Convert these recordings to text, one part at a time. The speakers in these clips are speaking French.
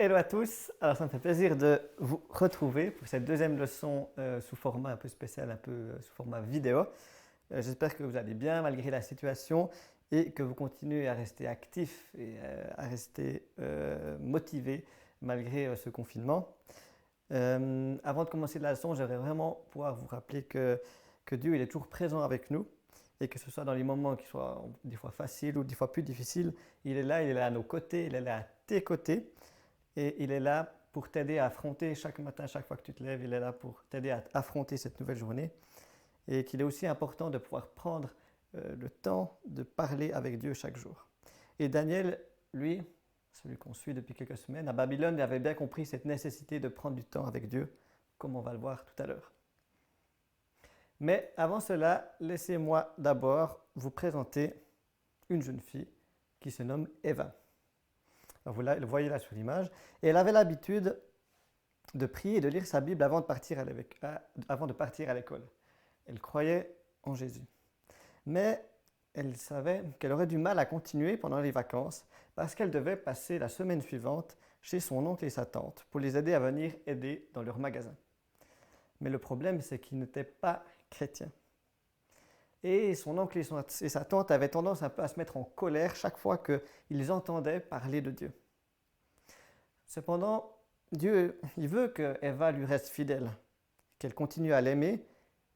Hello à tous, alors ça me fait plaisir de vous retrouver pour cette deuxième leçon sous format un peu spécial, un peu sous format vidéo. J'espère que vous allez bien malgré la situation et que vous continuez à rester actifs et à rester motivés malgré ce confinement. Avant de commencer la leçon, j'aimerais vraiment pouvoir vous rappeler que Dieu il est toujours présent avec nous et que ce soit dans les moments qui soient des fois faciles ou des fois plus difficiles, il est là à nos côtés, il est là à tes côtés. Et il est là pour t'aider à affronter chaque matin, chaque fois que tu te lèves, il est là pour t'aider à affronter cette nouvelle journée. Et qu'il est aussi important de pouvoir prendre le temps de parler avec Dieu chaque jour. Et Daniel, lui, celui qu'on suit depuis quelques semaines, à Babylone, il avait bien compris cette nécessité de prendre du temps avec Dieu, comme on va le voir tout à l'heure. Mais avant cela, laissez-moi d'abord vous présenter une jeune fille qui se nomme Eva. Alors vous le voyez là sur l'image. Et elle avait l'habitude de prier et de lire sa Bible avant de partir à l'école. Elle croyait en Jésus. Mais elle savait qu'elle aurait du mal à continuer pendant les vacances parce qu'elle devait passer la semaine suivante chez son oncle et sa tante pour les aider à venir aider dans leur magasin. Mais le problème, c'est qu'ils n'étaient pas chrétiens. Et son oncle et sa tante avaient tendance un peu à se mettre en colère chaque fois qu'ils entendaient parler de Dieu. Cependant, Dieu, il veut que Eva lui reste fidèle, qu'elle continue à l'aimer,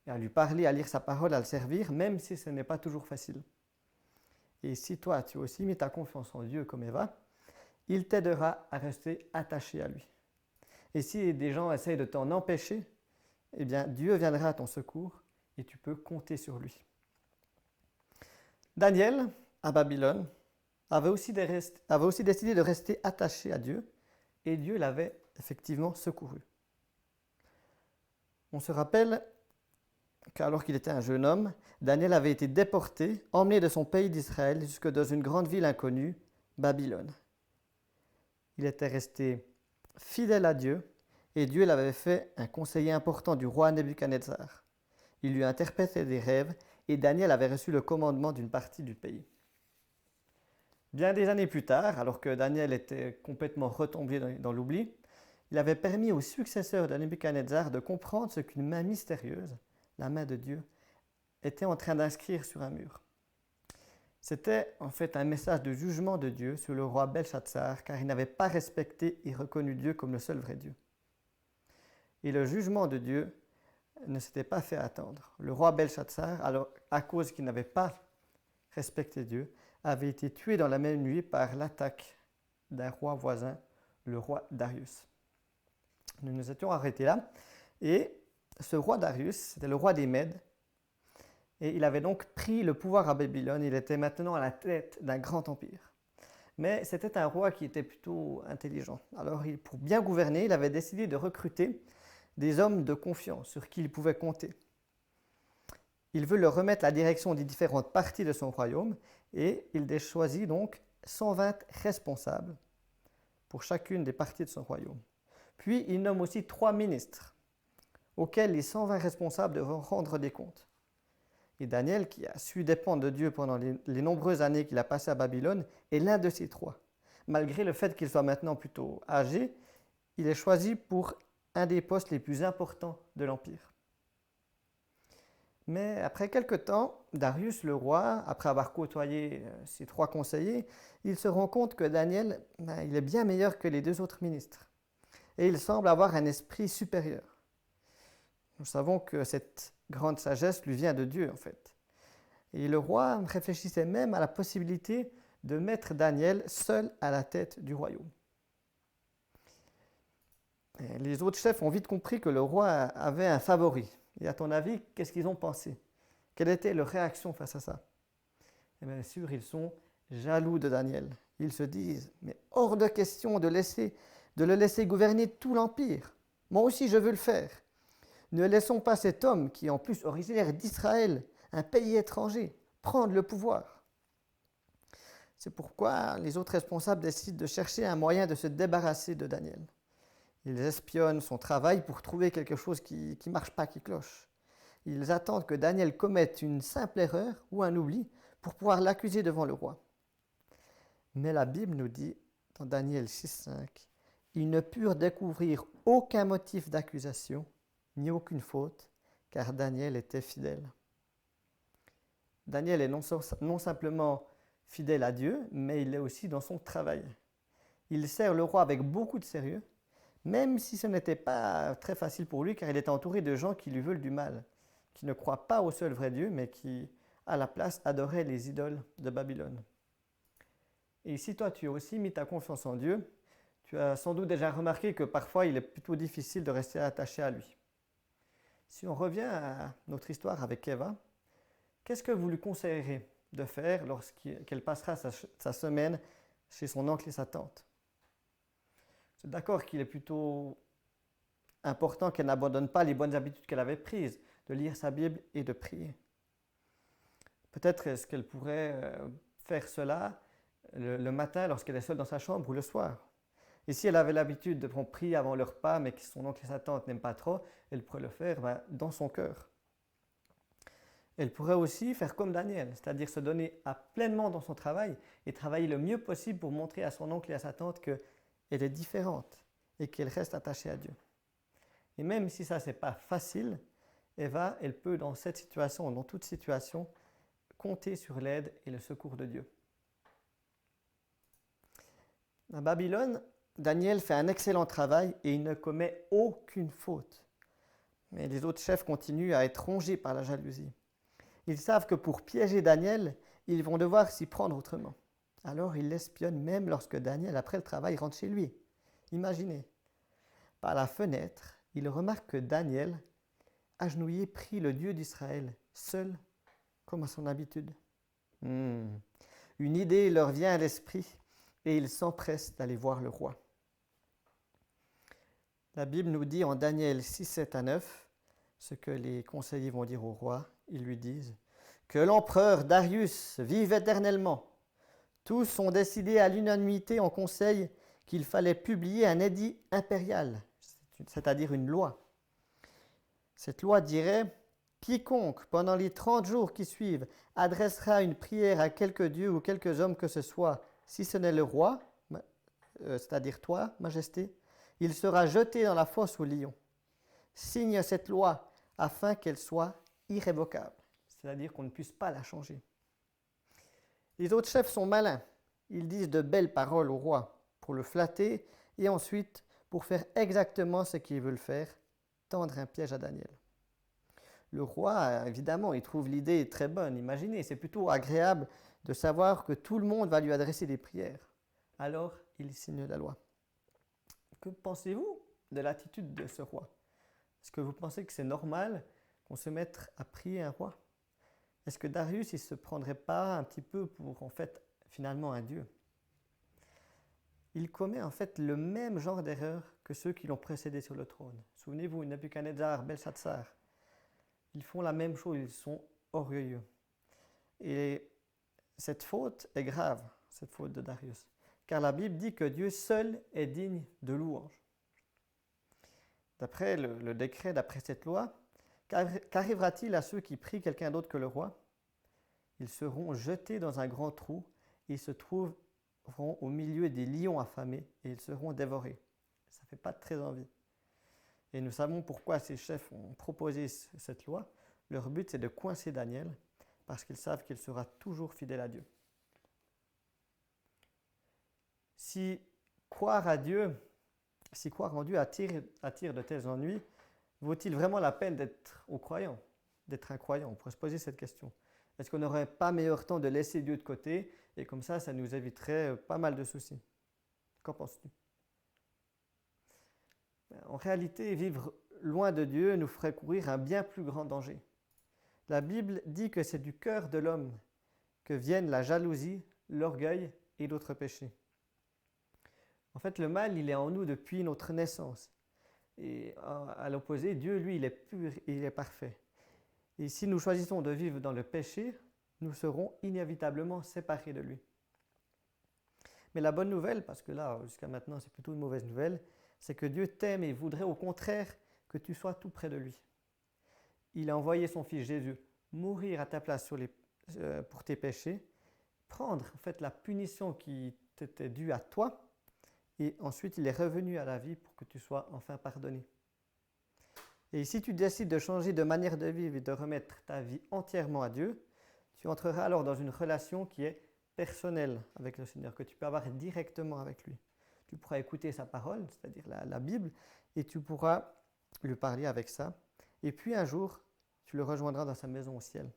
à lui parler, à lire sa parole, à le servir, même si ce n'est pas toujours facile. Et si toi, tu as aussi mis ta confiance en Dieu comme Eva, il t'aidera à rester attaché à lui. Et si des gens essayent de t'en empêcher, eh bien, Dieu viendra à ton secours et tu peux compter sur lui. Daniel, à Babylone, avait aussi décidé de rester attaché à Dieu et Dieu l'avait effectivement secouru. On se rappelle qu'alors qu'il était un jeune homme, Daniel avait été déporté, emmené de son pays d'Israël jusque dans une grande ville inconnue, Babylone. Il était resté fidèle à Dieu et Dieu l'avait fait un conseiller important du roi Nebuchadnezzar. Il lui interprétait des rêves et Daniel avait reçu le commandement d'une partie du pays. Bien des années plus tard, alors que Daniel était complètement retombé dans l'oubli, il avait permis au successeur de Nebuchadnezzar de comprendre ce qu'une main mystérieuse, la main de Dieu, était en train d'inscrire sur un mur. C'était en fait un message de jugement de Dieu sur le roi Belshazzar, car il n'avait pas respecté et reconnu Dieu comme le seul vrai Dieu. Et le jugement de Dieu ne s'était pas fait attendre. Le roi Belshazzar, alors, à cause qu'il n'avait pas respecté Dieu, avait été tué dans la même nuit par l'attaque d'un roi voisin, le roi Darius. Nous nous étions arrêtés là, et ce roi Darius, c'était le roi des Mèdes, et il avait donc pris le pouvoir à Babylone, il était maintenant à la tête d'un grand empire. Mais c'était un roi qui était plutôt intelligent. Alors, pour bien gouverner, il avait décidé de recruter des hommes de confiance sur qui il pouvait compter. Il veut leur remettre la direction des différentes parties de son royaume et il choisit donc 120 responsables pour chacune des parties de son royaume. Puis il nomme aussi 3 ministres auxquels les 120 responsables devront rendre des comptes. Et Daniel, qui a su dépendre de Dieu pendant les nombreuses années qu'il a passées à Babylone, est l'un de ces 3. Malgré le fait qu'il soit maintenant plutôt âgé, il est choisi pour un des postes les plus importants de l'Empire. Mais après quelque temps, Darius le roi, après avoir côtoyé ses 3 conseillers, il se rend compte que Daniel, il est bien meilleur que les 2 autres ministres. Et il semble avoir un esprit supérieur. Nous savons que cette grande sagesse lui vient de Dieu en fait. Et le roi réfléchissait même à la possibilité de mettre Daniel seul à la tête du royaume. Et les autres chefs ont vite compris que le roi avait un favori. Et à ton avis, qu'est-ce qu'ils ont pensé? Quelle était leur réaction face à ça? Et bien sûr, ils sont jaloux de Daniel. Ils se disent, mais hors de question de le laisser gouverner tout l'Empire. Moi aussi, je veux le faire. Ne laissons pas cet homme, qui est en plus originaire d'Israël, un pays étranger, prendre le pouvoir. C'est pourquoi les autres responsables décident de chercher un moyen de se débarrasser de Daniel. Ils espionnent son travail pour trouver quelque chose qui ne marche pas, qui cloche. Ils attendent que Daniel commette une simple erreur ou un oubli pour pouvoir l'accuser devant le roi. Mais la Bible nous dit, dans Daniel 6,5, ils ne purent découvrir aucun motif d'accusation, ni aucune faute, car Daniel était fidèle. Daniel est non simplement fidèle à Dieu, mais il l'est aussi dans son travail. Il sert le roi avec beaucoup de sérieux, même si ce n'était pas très facile pour lui, car il était entouré de gens qui lui veulent du mal, qui ne croient pas au seul vrai Dieu, mais qui, à la place, adoraient les idoles de Babylone. Et si toi, tu as aussi mis ta confiance en Dieu, tu as sans doute déjà remarqué que parfois, il est plutôt difficile de rester attaché à lui. Si on revient à notre histoire avec Eva, qu'est-ce que vous lui conseillerez de faire lorsqu'elle passera sa semaine chez son oncle et sa tante? C'est d'accord qu'il est plutôt important qu'elle n'abandonne pas les bonnes habitudes qu'elle avait prises, de lire sa Bible et de prier. Peut-être est-ce qu'elle pourrait faire cela le matin lorsqu'elle est seule dans sa chambre ou le soir. Et si elle avait l'habitude de prier avant le repas, mais que son oncle et sa tante n'aiment pas trop, elle pourrait le faire dans son cœur. Elle pourrait aussi faire comme Daniel, c'est-à-dire se donner pleinement dans son travail et travailler le mieux possible pour montrer à son oncle et à sa tante qu'elle est différente et qu'elle reste attachée à Dieu. Et même si ça, c'est pas facile, Eva, elle peut dans cette situation, dans toute situation, compter sur l'aide et le secours de Dieu. À Babylone, Daniel fait un excellent travail et il ne commet aucune faute. Mais les autres chefs continuent à être rongés par la jalousie. Ils savent que pour piéger Daniel, ils vont devoir s'y prendre autrement. Alors ils l'espionnent même lorsque Daniel, après le travail, rentre chez lui. Imaginez. Par la fenêtre, ils remarquent que Daniel, agenouillé, prie le Dieu d'Israël, seul, comme à son habitude. Une idée leur vient à l'esprit et ils s'empressent d'aller voir le roi. La Bible nous dit en Daniel 6, 7 à 9 ce que les conseillers vont dire au roi. Ils lui disent « Que l'empereur Darius vive éternellement. Tous ont décidé à l'unanimité en conseil qu'il fallait publier un édit impérial, c'est-à-dire une loi. Cette loi dirait « Quiconque, pendant les 30 jours qui suivent, adressera une prière à quelque dieu ou quelques hommes que ce soit, si ce n'est le roi, c'est-à-dire toi, Majesté, il sera jeté dans la fosse aux lions. Signe cette loi afin qu'elle soit irrévocable, c'est-à-dire qu'on ne puisse pas la changer. » Les autres chefs sont malins. Ils disent de belles paroles au roi pour le flatter et ensuite pour faire exactement ce qu'ils veulent faire, tendre un piège à Daniel. Le roi, évidemment, il trouve l'idée très bonne. Imaginez, c'est plutôt agréable de savoir que tout le monde va lui adresser des prières. Alors, il signe la loi. Que pensez-vous de l'attitude de ce roi? Est-ce que vous pensez que c'est normal qu'on se mette à prier un roi? Est-ce que Darius, il ne se prendrait pas un petit peu pour, finalement un dieu? Il commet en fait le même genre d'erreur que ceux qui l'ont précédé sur le trône. Souvenez-vous, Nebuchadnezzar, Belshazzar. Ils font la même chose, ils sont orgueilleux. Et cette faute est grave, cette faute de Darius. Car la Bible dit que Dieu seul est digne de louange. D'après le décret, d'après cette loi, qu'arrivera-t-il à ceux qui prient quelqu'un d'autre que le roi? Ils seront jetés dans un grand trou et ils se trouveront au milieu des lions affamés et ils seront dévorés. Ça ne fait pas très envie. Et nous savons pourquoi ces chefs ont proposé cette loi. Leur but, c'est de coincer Daniel parce qu'ils savent qu'il sera toujours fidèle à Dieu. Si croire en Dieu attire de tels ennuis, vaut-il vraiment la peine d'être un croyant? On pourrait se poser cette question. Est-ce qu'on n'aurait pas meilleur temps de laisser Dieu de côté et comme ça nous éviterait pas mal de soucis? Qu'en penses-tu? En réalité, vivre loin de Dieu nous ferait courir un bien plus grand danger. La Bible dit que c'est du cœur de l'homme que viennent la jalousie, l'orgueil et d'autres péchés. En fait, le mal, il est en nous depuis notre naissance. Et à l'opposé, Dieu, lui, il est pur et il est parfait. Et si nous choisissons de vivre dans le péché, nous serons inévitablement séparés de lui. Mais la bonne nouvelle, parce que là, jusqu'à maintenant, c'est plutôt une mauvaise nouvelle, c'est que Dieu t'aime et voudrait au contraire que tu sois tout près de lui. Il a envoyé son Fils Jésus mourir à ta place pour tes péchés, prendre en fait la punition qui t'était due à toi et ensuite il est revenu à la vie pour que tu sois enfin pardonné. Et si tu décides de changer de manière de vivre et de remettre ta vie entièrement à Dieu, tu entreras alors dans une relation qui est personnelle avec le Seigneur, que tu peux avoir directement avec lui. Tu pourras écouter sa parole, c'est-à-dire la Bible, et tu pourras lui parler avec ça. Et puis un jour, tu le rejoindras dans sa maison au ciel.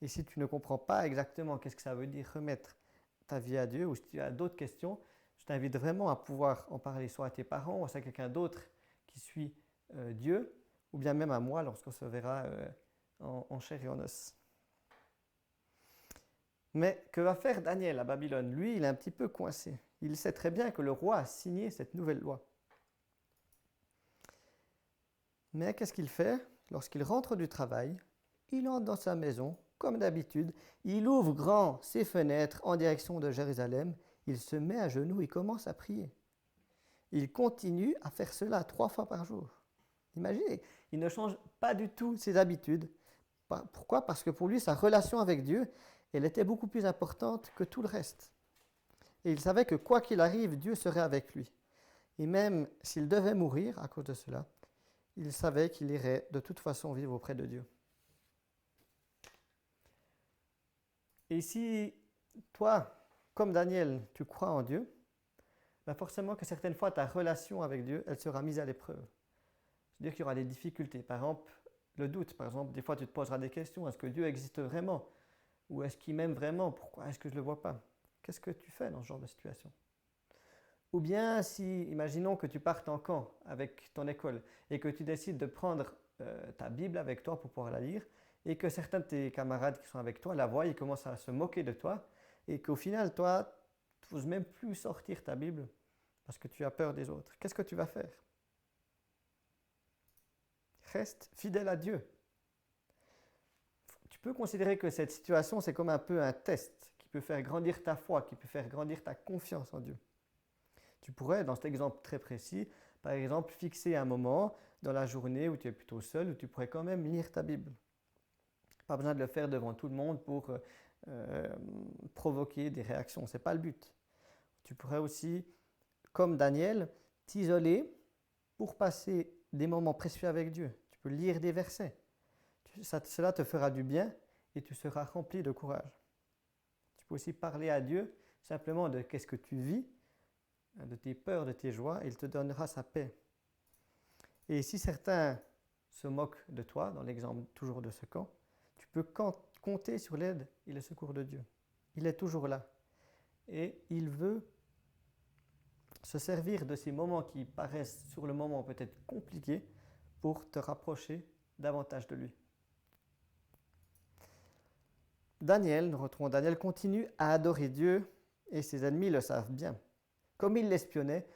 Et si tu ne comprends pas exactement qu'est-ce que ça veut dire remettre ta vie à Dieu, ou si tu as d'autres questions, je t'invite vraiment à pouvoir en parler soit à tes parents, ou à quelqu'un d'autre qui suit Dieu, ou bien même à moi lorsqu'on se verra en chair et en os. Mais que va faire Daniel à Babylone? Lui, il est un petit peu coincé. Il sait très bien que le roi a signé cette nouvelle loi. Mais qu'est-ce qu'il fait? Lorsqu'il rentre du travail, il entre dans sa maison, comme d'habitude, il ouvre grand ses fenêtres en direction de Jérusalem, il se met à genoux et commence à prier. Il continue à faire cela 3 fois par jour. Imaginez, il ne change pas du tout ses habitudes. Pourquoi? Parce que pour lui, sa relation avec Dieu, elle était beaucoup plus importante que tout le reste. Et il savait que quoi qu'il arrive, Dieu serait avec lui. Et même s'il devait mourir à cause de cela, il savait qu'il irait de toute façon vivre auprès de Dieu. Et si toi, comme Daniel, tu crois en Dieu, ben forcément que certaines fois ta relation avec Dieu, elle sera mise à l'épreuve. C'est-à-dire qu'il y aura des difficultés. Par exemple, le doute. Par exemple, des fois tu te poseras des questions. Est-ce que Dieu existe vraiment? Ou est-ce qu'il m'aime vraiment? Pourquoi est-ce que je ne le vois pas? Qu'est-ce que tu fais dans ce genre de situation? Ou bien si, imaginons que tu partes en camp avec ton école et que tu décides de prendre ta Bible avec toi pour pouvoir la lire et que certains de tes camarades qui sont avec toi la voient, ils commencent à se moquer de toi et qu'au final, toi, tu n'oses même plus sortir ta Bible parce que tu as peur des autres. Qu'est-ce que tu vas faire? Reste fidèle à Dieu. Tu peux considérer que cette situation, c'est comme un peu un test qui peut faire grandir ta foi, qui peut faire grandir ta confiance en Dieu. Tu pourrais, dans cet exemple très précis, par exemple, fixer un moment dans la journée où tu es plutôt seul, où tu pourrais quand même lire ta Bible. Pas besoin de le faire devant tout le monde pour provoquer des réactions, ce n'est pas le but. Tu pourrais aussi, comme Daniel, t'isoler pour passer des moments précieux avec Dieu. Tu peux lire des versets. Cela te fera du bien et tu seras rempli de courage. Tu peux aussi parler à Dieu simplement de qu'est-ce que tu vis, de tes peurs, de tes joies, et il te donnera sa paix. Et si certains se moquent de toi, dans l'exemple toujours de ce camp, tu peux compter sur l'aide et le secours de Dieu. Il est toujours là. Et il veut se servir de ces moments qui paraissent sur le moment peut-être compliqués pour te rapprocher davantage de lui. Daniel, nous retrouvons Daniel, continue à adorer Dieu et ses ennemis le savent bien. Comme ils l'espionnaient,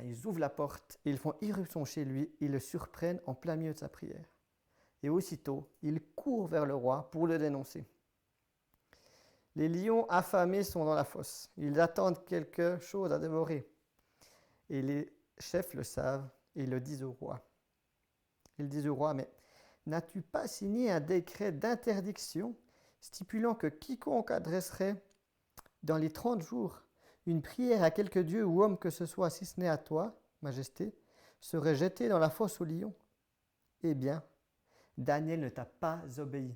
ils ouvrent la porte, ils font irruption chez lui, ils le surprennent en plein milieu de sa prière. Et aussitôt, ils courent vers le roi pour le dénoncer. Les lions affamés sont dans la fosse, ils attendent quelque chose à dévorer. Et les chefs le savent et le disent au roi. Ils disent au roi, mais n'as-tu pas signé un décret d'interdiction stipulant que quiconque adresserait dans les 30 jours une prière à quelque dieu ou homme que ce soit, si ce n'est à toi, Majesté, serait jeté dans la fosse aux lions? Eh bien, Daniel ne t'a pas obéi.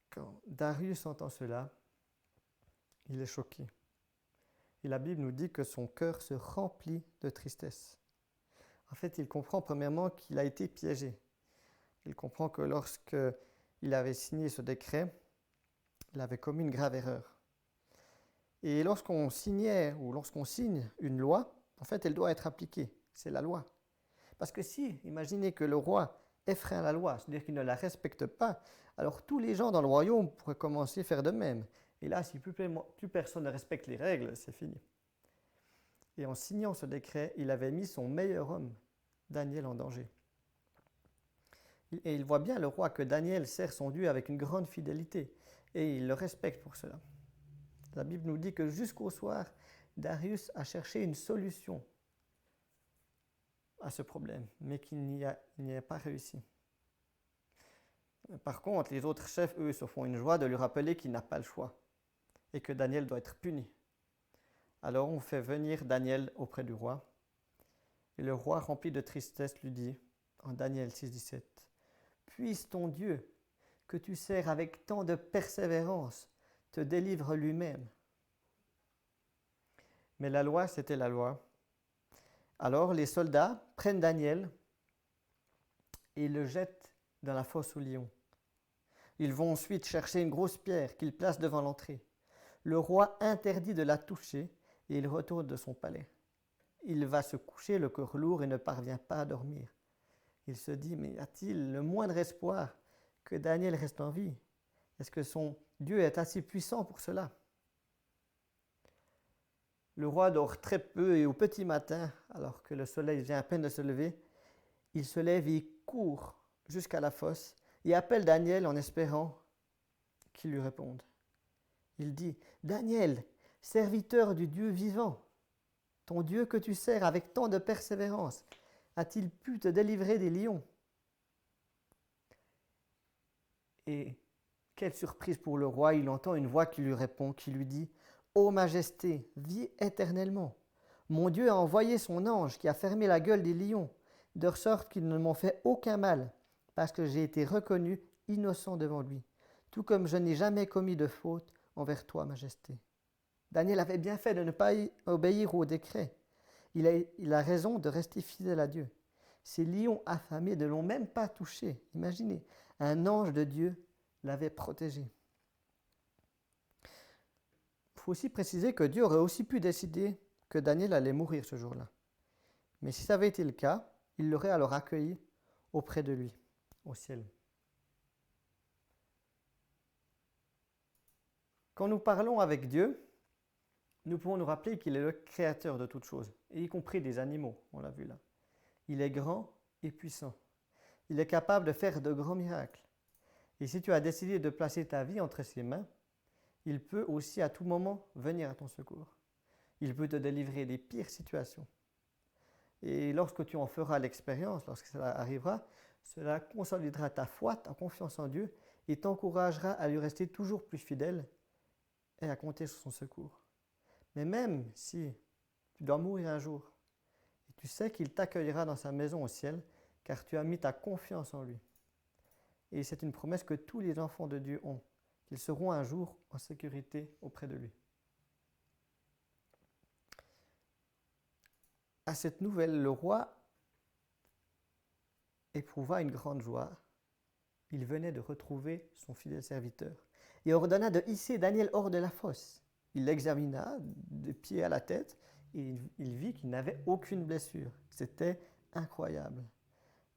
Quand Darius entend cela, il est choqué. Et la Bible nous dit que son cœur se remplit de tristesse. En fait, il comprend premièrement qu'il a été piégé. Il comprend que lorsqu'il avait signé ce décret, il avait commis une grave erreur. Et lorsqu'on signait ou lorsqu'on signe une loi, en fait, elle doit être appliquée. C'est la loi. Parce que si, imaginez que le roi effreint la loi, c'est-à-dire qu'il ne la respecte pas, alors tous les gens dans le royaume pourraient commencer à faire de même. Et là, si plus personne ne respecte les règles, c'est fini. Et en signant ce décret, il avait mis son meilleur homme, Daniel, en danger. Et il voit bien, le roi, que Daniel sert son Dieu avec une grande fidélité. Et il le respecte pour cela. La Bible nous dit que jusqu'au soir, Darius a cherché une solution à ce problème, mais qu'il n'y a pas réussi. Par contre, les autres chefs, eux, se font une joie de lui rappeler qu'il n'a pas le choix et que Daniel doit être puni. Alors on fait venir Daniel auprès du roi. Et le roi, rempli de tristesse, lui dit, en Daniel 6,17, « Puisse ton Dieu, que tu sers avec tant de persévérance, te délivre lui-même. » Mais la loi, c'était la loi. Alors les soldats prennent Daniel et le jettent dans la fosse aux lions. Ils vont ensuite chercher une grosse pierre qu'ils placent devant l'entrée. Le roi interdit de la toucher et il retourne de son palais. Il va se coucher le cœur lourd et ne parvient pas à dormir. Il se dit, mais y a-t-il le moindre espoir que Daniel reste en vie? Est-ce que son Dieu est assez puissant pour cela? Le roi dort très peu et au petit matin, alors que le soleil vient à peine de se lever, il se lève et court jusqu'à la fosse et appelle Daniel en espérant qu'il lui réponde. Il dit, « Daniel, serviteur du Dieu vivant, ton Dieu que tu sers avec tant de persévérance, a-t-il pu te délivrer des lions ?» Et quelle surprise pour le roi, il entend une voix qui lui répond, qui lui dit, « Ô Majesté, vis éternellement. Mon Dieu a envoyé son ange qui a fermé la gueule des lions, de sorte qu'ils ne m'ont fait aucun mal, parce que j'ai été reconnu innocent devant lui, tout comme je n'ai jamais commis de faute envers toi, Majesté. » Daniel avait bien fait de ne pas obéir au décret. Il a raison de rester fidèle à Dieu. Ces lions affamés ne l'ont même pas touché. Imaginez, un ange de Dieu l'avait protégé. Il faut aussi préciser que Dieu aurait aussi pu décider que Daniel allait mourir ce jour-là. Mais si ça avait été le cas, il l'aurait alors accueilli auprès de lui, au ciel. Quand nous parlons avec Dieu, nous pouvons nous rappeler qu'il est le créateur de toutes choses, y compris des animaux, on l'a vu là. Il est grand et puissant. Il est capable de faire de grands miracles. Et si tu as décidé de placer ta vie entre ses mains, il peut aussi à tout moment venir à ton secours. Il peut te délivrer des pires situations. Et lorsque tu en feras l'expérience, lorsque cela arrivera, cela consolidera ta foi, ta confiance en Dieu et t'encouragera à lui rester toujours plus fidèle et à compter sur son secours. Mais même si tu dois mourir un jour, et tu sais qu'il t'accueillera dans sa maison au ciel, car tu as mis ta confiance en lui. Et c'est une promesse que tous les enfants de Dieu ont, qu'ils seront un jour en sécurité auprès de lui. À cette nouvelle, le roi éprouva une grande joie. Il venait de retrouver son fidèle serviteur et ordonna de hisser Daniel hors de la fosse. Il l'examina de pied à la tête et il vit qu'il n'avait aucune blessure. C'était incroyable.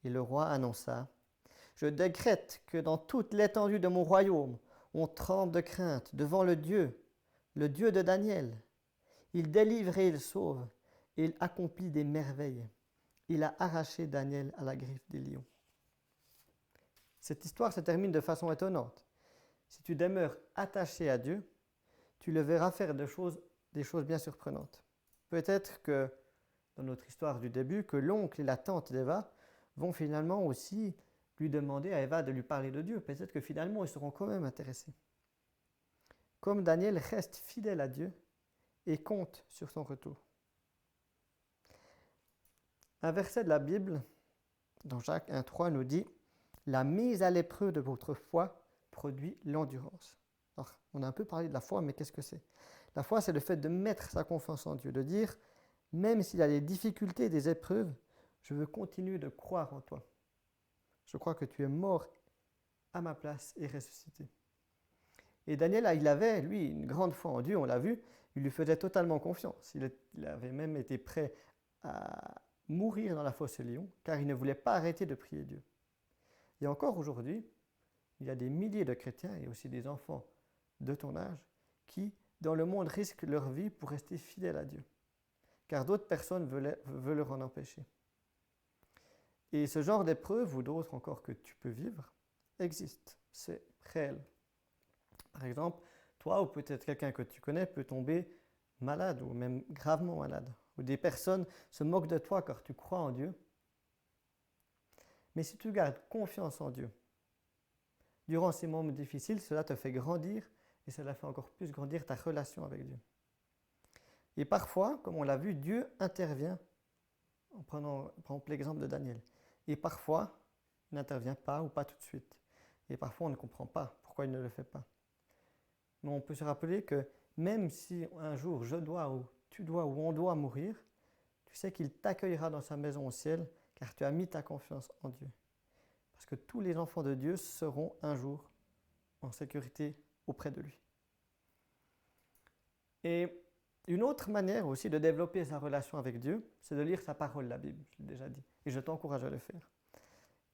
Et le roi annonça, « Je décrète que dans toute l'étendue de mon royaume, on tremble de crainte devant le Dieu de Daniel. Il délivre et il sauve, et il accomplit des merveilles. Il a arraché Daniel à la griffe des lions. » Cette histoire se termine de façon étonnante. Si tu demeures attaché à Dieu, tu le verras faire des choses bien surprenantes. Peut-être que, dans notre histoire du début, que l'oncle et la tante d'Eva vont finalement aussi lui demander à Eva de lui parler de Dieu. Peut-être que finalement, ils seront quand même intéressés. Comme Daniel reste fidèle à Dieu et compte sur son retour. Un verset de la Bible, dans Jacques 1,3, nous dit « La mise à l'épreuve de votre foi produit l'endurance. » Alors, on a un peu parlé de la foi, mais qu'est-ce que c'est? La foi, c'est le fait de mettre sa confiance en Dieu, de dire « Même s'il y a des difficultés, des épreuves, je veux continuer de croire en toi. Je crois que tu es mort à ma place et ressuscité. » Et Daniel, il avait, lui, une grande foi en Dieu, on l'a vu, il lui faisait totalement confiance. Il avait même été prêt à mourir dans la fosse aux lions, car il ne voulait pas arrêter de prier Dieu. Et encore aujourd'hui, il y a des milliers de chrétiens et aussi des enfants de ton âge qui, dans le monde, risquent leur vie pour rester fidèles à Dieu, car d'autres personnes veulent leur en empêcher. Et ce genre d'épreuve, ou d'autres encore que tu peux vivre, existe, c'est réel. Par exemple, toi ou peut-être quelqu'un que tu connais peut tomber malade ou même gravement malade. Ou des personnes se moquent de toi car tu crois en Dieu. Mais si tu gardes confiance en Dieu, durant ces moments difficiles, cela te fait grandir et cela fait encore plus grandir ta relation avec Dieu. Et parfois, comme on l'a vu, Dieu intervient, en prenant par exemple l'exemple de Daniel. Et parfois, il n'intervient pas ou pas tout de suite. Et parfois, on ne comprend pas pourquoi il ne le fait pas. Mais on peut se rappeler que même si un jour je dois ou tu dois ou on doit mourir, tu sais qu'il t'accueillera dans sa maison au ciel car tu as mis ta confiance en Dieu. Parce que tous les enfants de Dieu seront un jour en sécurité auprès de lui. Et une autre manière aussi de développer sa relation avec Dieu, c'est de lire sa parole, la Bible, je l'ai déjà dit, et je t'encourage à le faire.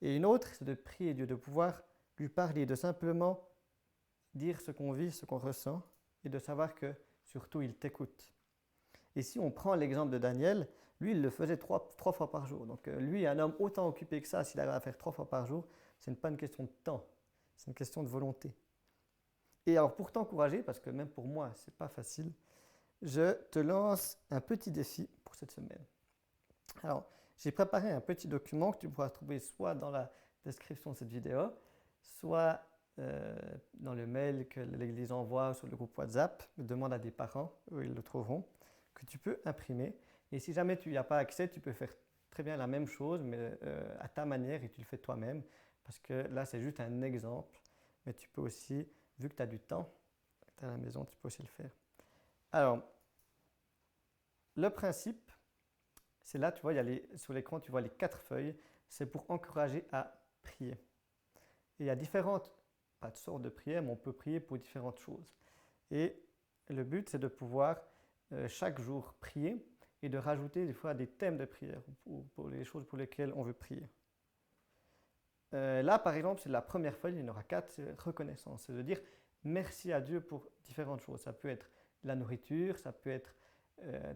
Et une autre, c'est de prier Dieu, de pouvoir lui parler, de simplement dire ce qu'on vit, ce qu'on ressent, et de savoir que surtout il t'écoute. Et si on prend l'exemple de Daniel, lui il le faisait trois fois par jour. Donc lui, un homme autant occupé que ça, s'il arrive à faire 3 fois par jour, ce n'est pas une question de temps, c'est une question de volonté. Et alors pour t'encourager, parce que même pour moi c'est pas facile, je te lance un petit défi pour cette semaine. Alors, j'ai préparé un petit document que tu pourras trouver soit dans la description de cette vidéo, soit dans le mail que l'Église envoie sur le groupe WhatsApp. Demande à des parents, eux ils le trouveront, que tu peux imprimer. Et si jamais tu n'y as pas accès, tu peux faire très bien la même chose, mais à ta manière et tu le fais toi-même. Parce que là, c'est juste un exemple. Mais tu peux aussi, vu que tu as du temps, tu es à la maison, tu peux aussi le faire. Alors, le principe, c'est là, tu vois, sur l'écran, tu vois les 4 feuilles. C'est pour encourager à prier. Et il y a différentes, pas de sortes de prières, mais on peut prier pour différentes choses. Et le but, c'est de pouvoir chaque jour prier et de rajouter des fois des thèmes de prière pour les choses pour lesquelles on veut prier. Là, par exemple, c'est la première feuille, il y en aura 4, c'est reconnaissance. C'est de dire merci à Dieu pour différentes choses. Ça peut être la nourriture, ça peut être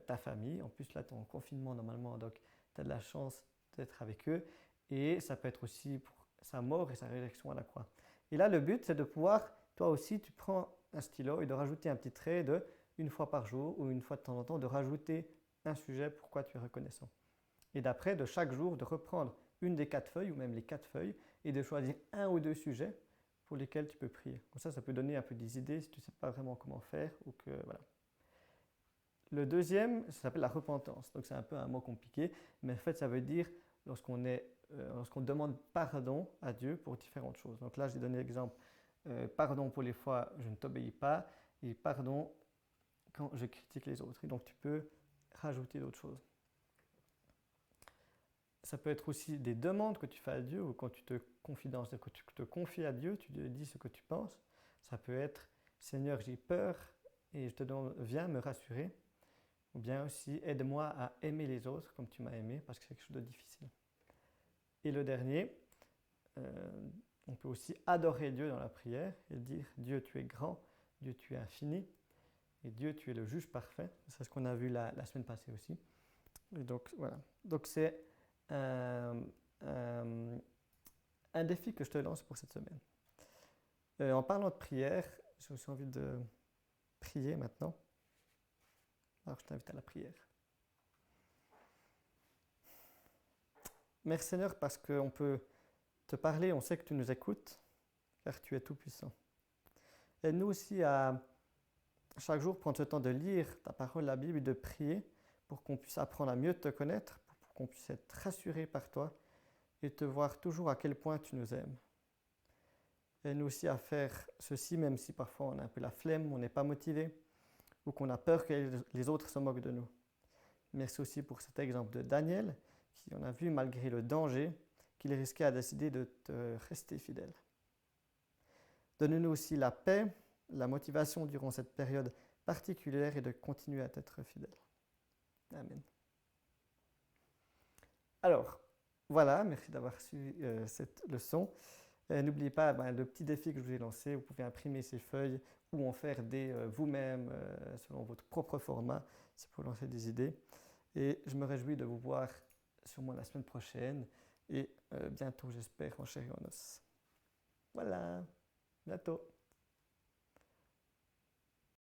ta famille. En plus, là, tu es en confinement normalement, donc tu as de la chance d'être avec eux. Et ça peut être aussi pour sa mort et sa résurrection à la croix. Et là, le but, c'est de pouvoir, toi aussi, tu prends un stylo et de rajouter un petit trait de une fois par jour ou une fois de temps en temps, de rajouter un sujet pourquoi tu es reconnaissant. Et d'après, de chaque jour, de reprendre une des 4 feuilles ou même les 4 feuilles et de choisir un ou deux sujets pour lesquels tu peux prier. Comme ça peut donner un peu des idées si tu ne sais pas vraiment comment faire ou que voilà. Le deuxième, ça s'appelle la repentance. Donc c'est un peu un mot compliqué, mais en fait ça veut dire lorsqu'on demande pardon à Dieu pour différentes choses. Donc là j'ai donné l'exemple pardon pour les fois où je ne t'obéis pas et pardon quand je critique les autres. Et donc tu peux rajouter d'autres choses. Ça peut être aussi des demandes que tu fais à Dieu ou quand tu te confies que tu te confies à Dieu, tu lui dis ce que tu penses. Ça peut être Seigneur, j'ai peur et je te demande, viens me rassurer. Ou bien aussi, aide-moi à aimer les autres comme tu m'as aimé parce que c'est quelque chose de difficile. Et le dernier, on peut aussi adorer Dieu dans la prière et dire Dieu, tu es grand, Dieu, tu es infini et Dieu, tu es le juge parfait. C'est ce qu'on a vu la semaine passée aussi. Et donc, voilà. Donc, c'est un défi que je te lance pour cette semaine. En parlant de prière, j'ai aussi envie de prier maintenant. Alors, je t'invite à la prière. Merci Seigneur parce qu'on peut te parler, on sait que tu nous écoutes, car tu es tout-puissant. Aide-nous aussi à chaque jour prendre ce temps de lire ta parole, la Bible, et de prier pour qu'on puisse apprendre à mieux te connaître, pour qu'on puisse être rassuré par toi et te voir toujours à quel point tu nous aimes. Aide-nous aussi à faire ceci, même si parfois on a un peu la flemme, on n'est pas motivé, ou qu'on a peur que les autres se moquent de nous. Merci aussi pour cet exemple de Daniel, qui on a vu malgré le danger, qu'il risquait à décider de te rester fidèle. Donne-nous aussi la paix, la motivation durant cette période particulière et de continuer à t'être fidèle. Amen. Alors, voilà, merci d'avoir suivi cette leçon. N'oubliez pas le petit défi que je vous ai lancé, vous pouvez imprimer ces feuilles ou en faire des vous-même selon votre propre format, c'est pour lancer des idées. Et je me réjouis de vous voir sûrement la semaine prochaine et bientôt j'espère en chair et en os. Voilà, bientôt.